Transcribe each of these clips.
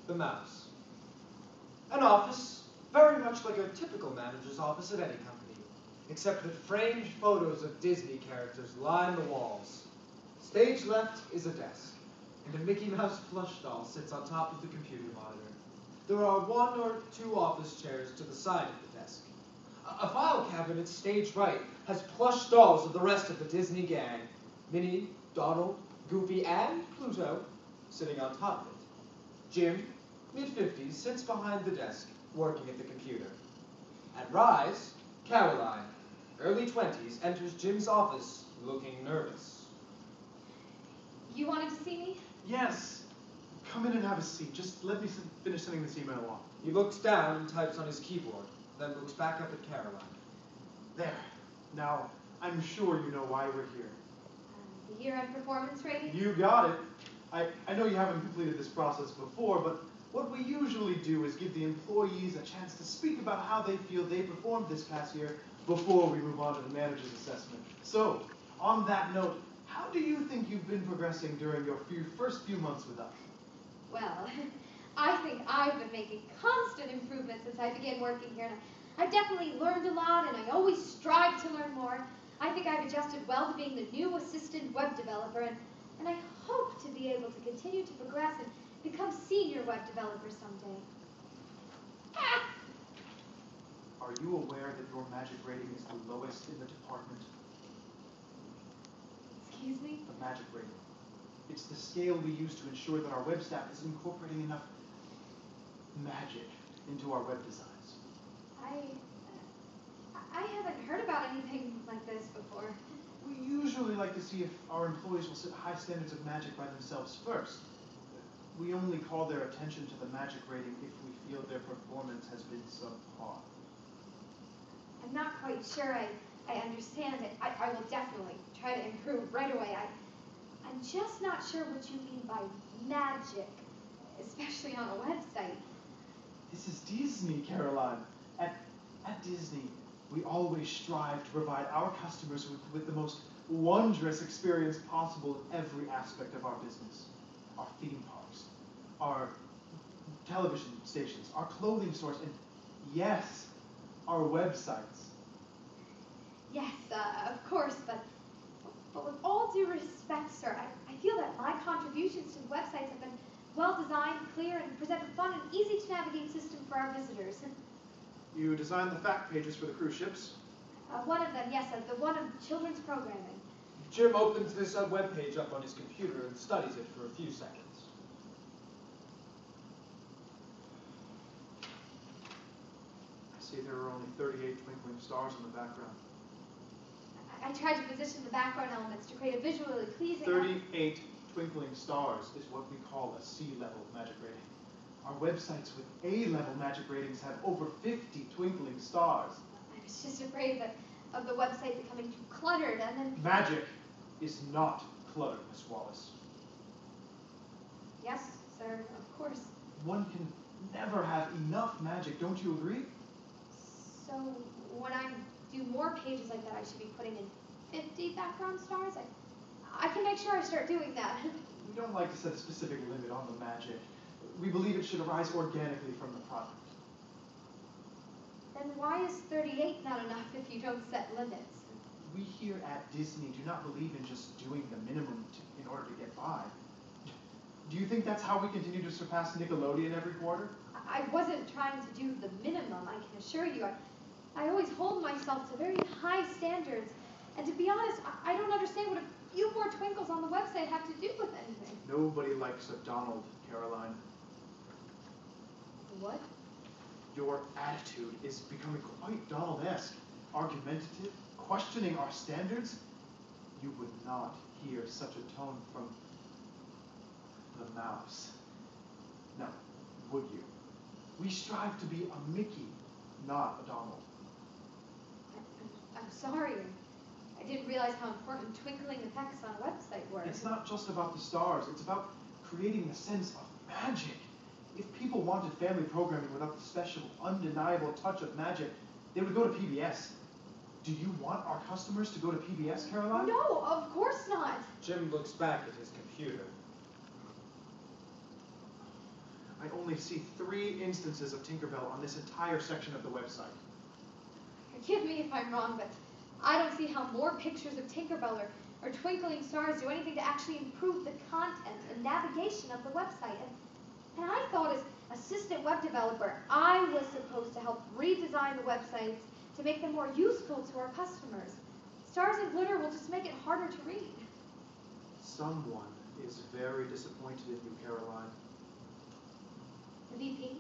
the mouse. An office, very much like a typical manager's office at any company, except that framed photos of Disney characters line the walls. Stage left is a desk, and a Mickey Mouse plush doll sits on top of the computer monitor. There are 1 or 2 office chairs to the side of the desk. A file cabinet stage right has plush dolls of the rest of the Disney gang, Minnie, Donald, Goofy, and Pluto, sitting on top of it. Jim, mid-50s, sits behind the desk, working at the computer. At Rise, Caroline, early 20s, enters Jim's office, looking nervous. You wanted to see me? Yes. Come in and have a seat. Just let me finish sending this email off. He looks down and types on his keyboard, then looks back up at Caroline. There. Now, I'm sure you know why we're here. The year-end performance rating? You got it. I know you haven't completed this process before, but what we usually do is give the employees a chance to speak about how they feel they performed this past year before we move on to the manager's assessment. So, on that note, how do you think you've been progressing during your first few months with us? Well, I think I've been making constant improvements since I began working here, and I've definitely learned a lot, and I always strive to learn more. I think I've adjusted well to being the new assistant web developer, and I hope to be able to continue to progress and become senior web developer someday. Ah! Are you aware that your magic rating is the lowest in the department? Excuse me? The magic rating. It's the scale we use to ensure that our web staff is incorporating enough magic into our web designs. I haven't heard about anything like this before. We usually like to see if our employees will set high standards of magic by themselves first. We only call their attention to the magic rating if we feel their performance has been subpar. I'm not quite sure I understand it. I will definitely try to improve right away. I'm just not sure what you mean by magic, especially on a website. This is Disney, Caroline. At Disney, we always strive to provide our customers with the most wondrous experience possible in every aspect of our business. Our theme parks, our television stations, our clothing stores, and yes, our websites. Yes, of course, but with all due respect, sir, I feel that my contributions to the websites have been well-designed, clear, and present a fun and easy-to-navigate system for our visitors. You designed the fact pages for the cruise ships? One of them, yes, the one of children's programming. Jim opens this web page up on his computer and studies it for a few seconds. I see there are only 38 twinkling stars in the background. I tried to position the background elements to create a visually pleasing... 38 twinkling stars is what we call a C-level magic rating. Our websites with A-level magic ratings have over 50 twinkling stars. I was just afraid of the website becoming too cluttered, and then... Magic is not cluttered, Miss Wallace. Yes, sir, of course. One can never have enough magic, don't you agree? So, when I do more pages like that, I should be putting in 50 background stars? I can make sure I start doing that. We don't like to set a specific limit on the magic. We believe it should arise organically from the product. Then why is 38 not enough if you don't set limits? We here at Disney do not believe in just doing the minimum in order to get by. Do you think that's how we continue to surpass Nickelodeon every quarter? I wasn't trying to do the minimum, I can assure you. I always hold myself to very high standards. And to be honest, I don't understand what a few more twinkles on the website have to do with anything. Nobody likes a Donald, Caroline. What? Your attitude is becoming quite Donald-esque. Argumentative, questioning our standards. You would not hear such a tone from the mouse. Now, would you? We strive to be a Mickey, not a Donald. I'm sorry. I didn't realize how important twinkling effects on a website were. It's not just about the stars. It's about creating a sense of magic. If people wanted family programming without the special, undeniable touch of magic, they would go to PBS. Do you want our customers to go to PBS, Caroline? No, of course not. Jim looks back at his computer. I only only see 3 instances of Tinkerbell on this entire section of the website. Forgive me if I'm wrong, but I don't see how more pictures of Tinkerbell or twinkling stars do anything to actually improve the content and navigation of the website. And I thought as assistant web developer, I was supposed to help redesign the websites to make them more useful to our customers. Stars and glitter will just make it harder to read. Someone is very disappointed in you, Caroline. The VP?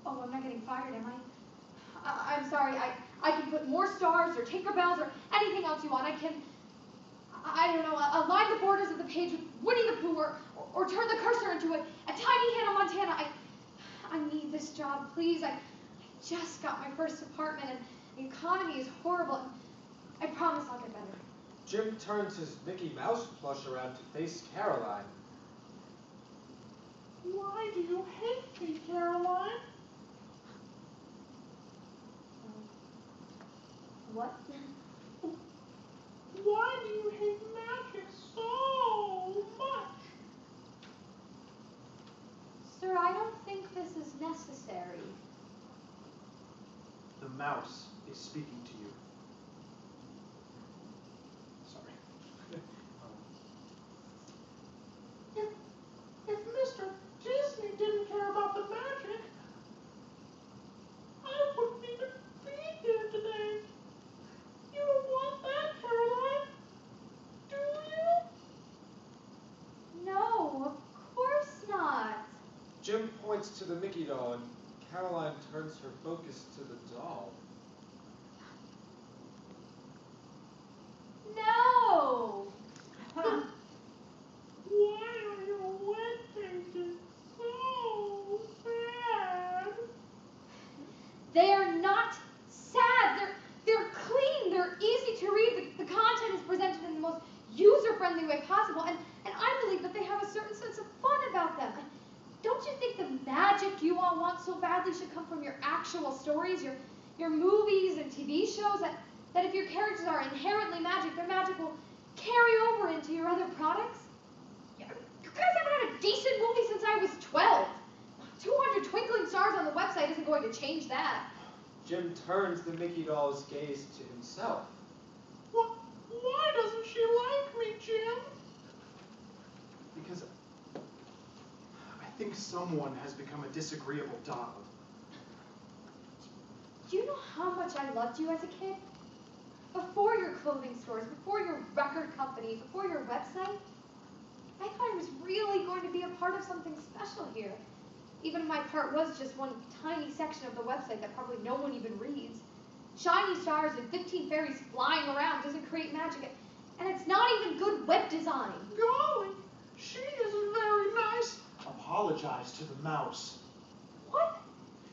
Oh, I'm not getting fired, am I? I'm sorry, I can put more stars or Tinkerbells or anything else you want. I don't know, align the borders of the page with Winnie the Pooh or turn the cursor into a tiny Hannah Montana. I need this job, please. I just got my first apartment and the economy is horrible. I promise I'll get better. Jim turns his Mickey Mouse plush around to face Caroline. Why do you hate me, Caroline? What? Why do you hate magic so much? Sir, I don't think this is necessary. The mouse is speaking to you. Sorry. If Mr. Disney didn't care about the magic, I wouldn't even be here today. You don't want that, Caroline? Do you? No, of course not. Jim points to the Mickey doll and Caroline turns her focus to the doll. No! Why are your wet pages so sad? They are not sad. They're clean. They're easy to read. The content is presented in the most user-friendly way possible, and I believe that they have a certain sense of fun about them. Don't you think the magic you all want so badly should come from your actual stories, your movies and TV shows? That if your characters are inherently magic, their magic will carry over into your other products? You guys haven't had a decent movie since I was 12. 200 twinkling stars on the website isn't going to change that. Jim turns the Mickey doll's gaze to himself. Why doesn't she like me, Jim? Because I think someone has become a disagreeable Donald. Do you know how much I loved you as a kid? Before your clothing stores, before your record company, before your website, I thought I was really going to be a part of something special here. Even if my part was just one tiny section of the website that probably no one even reads. Shiny stars and 15 fairies flying around doesn't create magic, and it's not even good web design. Golly, she isn't very nice. Apologize to the mouse. What?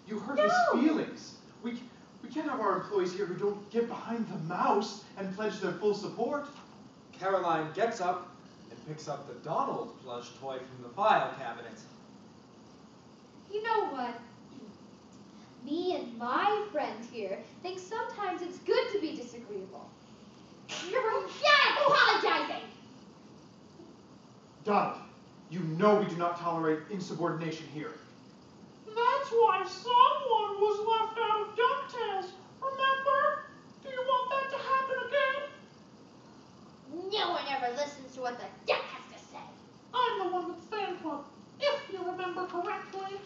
You hurt No. his feelings. We can't have our employees here who don't get behind the mouse and pledge their full support. Caroline gets up and picks up the Donald plush toy from the file cabinet. You know what? Me and my friend here think sometimes it's good to be disagreeable. Forget apologizing! Donald, you know we do not tolerate insubordination here. That's why someone was left out of DuckTales, remember? Do you want that to happen again? No one ever listens to what the duck has to say. I'm the one with fan club, if you remember correctly.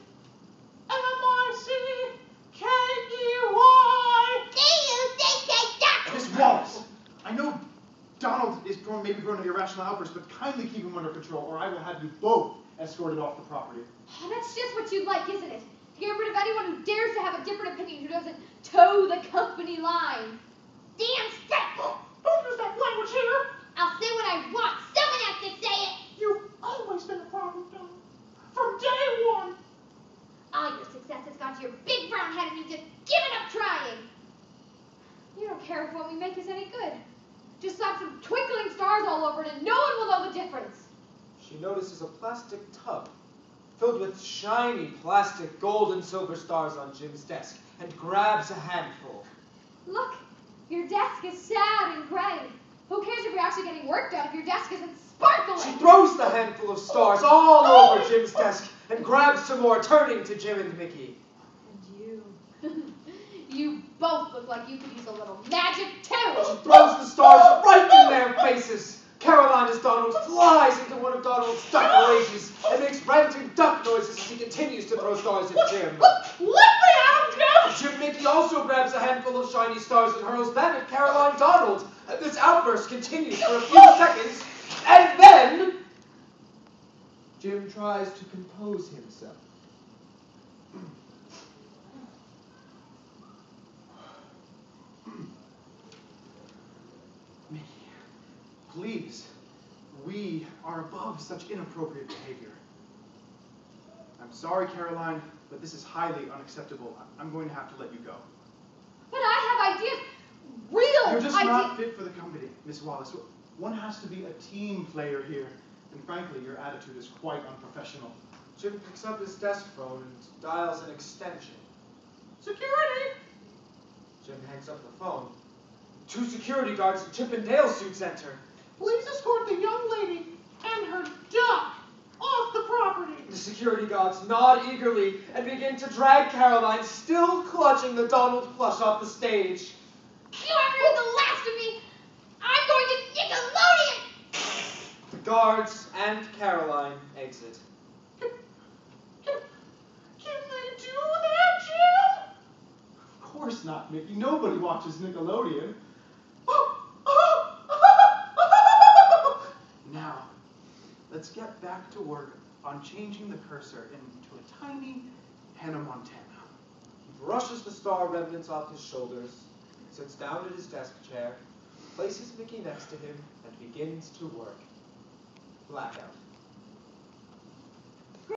M-I-C-K-E-Y! D-U-C-K-duck! Miss Wallace, I know Donald is maybe prone to irrational outbursts, but kindly keep him under control, or I will have you both escorted off the property. Oh, that's just what you'd like, isn't it? To get rid of anyone who dares to have a different opinion, who doesn't toe the company line. Damn straight! Don't use that language here! I'll say what I want. Someone has to say it! You've always been a problem, Donald. From day one. All your success has gone to your big brown head and you've just given up trying. You don't care if what we make is any good. Just slap some twinkling stars all over it and no one will know the difference. She notices a plastic tub filled with shiny plastic gold and silver stars on Jim's desk and grabs a handful. Look, your desk is sad and gray. Who cares if you're actually getting work done if your desk isn't sparkling? She throws the handful of stars all over Jim's desk and grabs some more, turning to Jim and Mickey. And you. You both look like you could use a little magic too. She throws the stars right in their faces. Caroline, as Donald flies into one of Donald's duck rages and makes ranting duck noises as he continues to throw stars at Jim. Let me out, Jim! Jim Mickey also grabs a handful of shiny stars and hurls them at Caroline Donald. This outburst continues for a few seconds, and then Jim tries to compose himself. Mickey, please. We are above such inappropriate behavior. I'm sorry, Caroline, but this is highly unacceptable. I'm going to have to let you go. But I have ideas. Real You're just ideas. not fit for the company, Miss Wallace. One has to be a team player here. And frankly, your attitude is quite unprofessional. Jim picks up his desk phone and dials an extension. Security! Jim hangs up the phone. 2 security guards in Chip and Dale suits enter. Please escort the young lady and her duck off the property. The security guards nod eagerly and begin to drag Caroline, still clutching the Donald plush, off the stage. You haven't heard the last of me. I'm going to Nickelodeon. The guards and Caroline exit. Can they do that, Jim? Of course not, Mickey. Nobody watches Nickelodeon. Now, let's get back to work on changing the cursor into a tiny Hannah Montana. He brushes the star remnants off his shoulders, sits down at his desk chair, places Mickey next to him, and begins to work. Blackout.